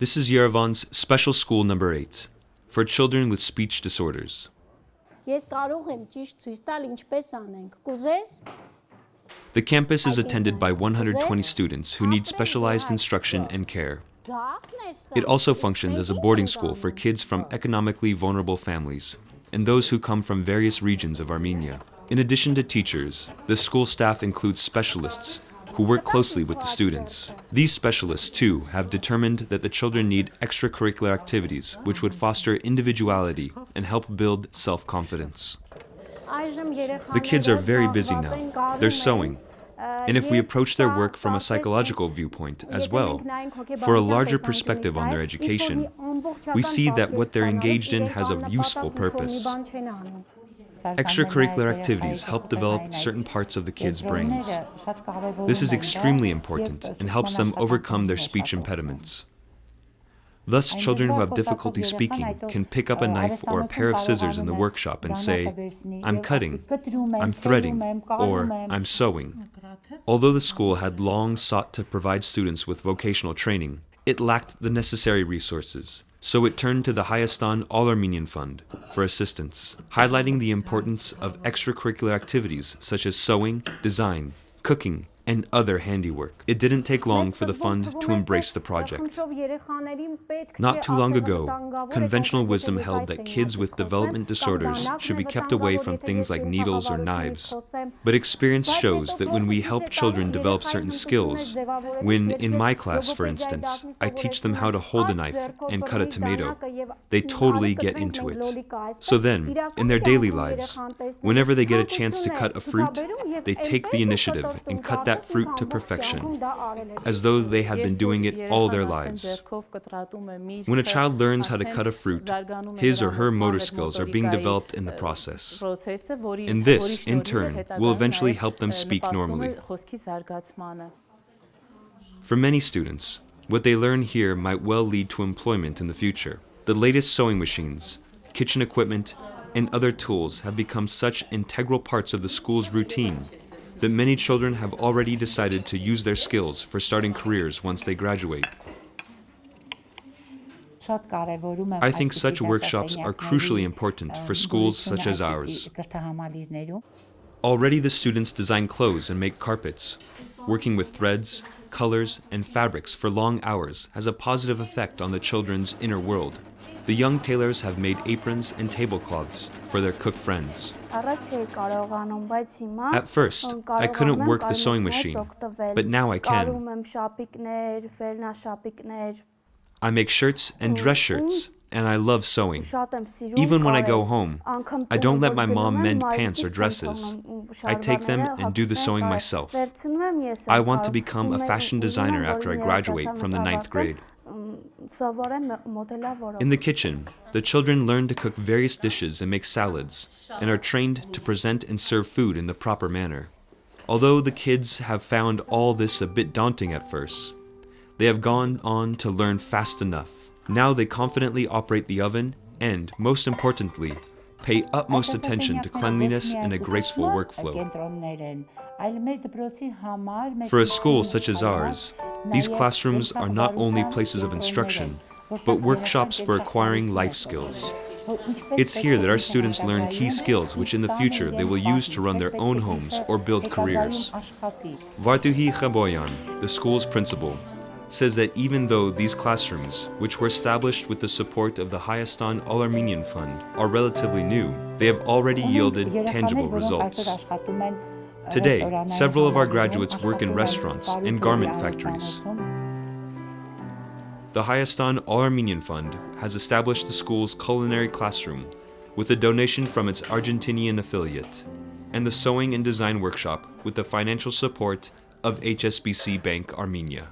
This is Yerevan's Special School No. 8 for children with speech disorders. The campus is attended by 120 students who need specialized instruction and care. It also functions as a boarding school for kids from economically vulnerable families and those who come from various regions of Armenia. In addition to teachers, the school staff includes specialists who work closely with the students. These specialists, too, have determined that the children need extracurricular activities which would foster individuality and help build self-confidence. The kids are very busy now. They're sewing. And if we approach their work from a psychological viewpoint as well, for a larger perspective on their education, we see that what they're engaged in has a useful purpose. Extracurricular activities help develop certain parts of the kids' brains. This is extremely important and helps them overcome their speech impediments. Thus, children who have difficulty speaking can pick up a knife or a pair of scissors in the workshop and say, "I'm cutting," "I'm threading," or "I'm sewing." Although the school had long sought to provide students with vocational training, it lacked the necessary resources. So it turned to the Hayastan All-Armenian Fund for assistance, highlighting the importance of extracurricular activities such as sewing, design, cooking, and other handiwork. It didn't take long for the fund to embrace the project. Not too long ago, conventional wisdom held that kids with development disorders should be kept away from things like needles or knives. But experience shows that when we help children develop certain skills, when, in my class for instance, I teach them how to hold a knife and cut a tomato, they totally get into it. So then, in their daily lives, whenever they get a chance to cut a fruit, they take the initiative and cut that fruit to perfection, as though they had been doing it all their lives. When a child learns how to cut a fruit, his or her motor skills are being developed in the process. And this, in turn, will eventually help them speak normally. For many students, what they learn here might well lead to employment in the future. The latest sewing machines, kitchen equipment, and other tools have become such integral parts of the school's routine that many children have already decided to use their skills for starting careers once they graduate. I think such workshops are crucially important for schools such as ours. Already the students design clothes and make carpets. Working with threads, colors, and fabrics for long hours has a positive effect on the children's inner world. The young tailors have made aprons and tablecloths for their cook friends. At first, I couldn't work the sewing machine, but now I can. I make shirts and dress shirts, and I love sewing. Even when I go home, I don't let my mom mend pants or dresses. I take them and do the sewing myself. I want to become a fashion designer after I graduate from the 9th grade. In the kitchen, the children learn to cook various dishes and make salads, and are trained to present and serve food in the proper manner. Although the kids have found all this a bit daunting at first, they have gone on to learn fast enough. Now they confidently operate the oven and, most importantly, pay utmost attention to cleanliness and a graceful workflow. For a school such as ours, these classrooms are not only places of instruction, but workshops for acquiring life skills. It's here that our students learn key skills which in the future they will use to run their own homes or build careers. Vartuhi Khaboyan, the school's principal, says that even though these classrooms, which were established with the support of the Hayastan All-Armenian Fund, are relatively new, they have already yielded tangible results. Today, several of our graduates work in restaurants and garment factories. The Hayastan All-Armenian Fund has established the school's culinary classroom with a donation from its Argentinian affiliate, and the sewing and design workshop with the financial support of HSBC Bank Armenia.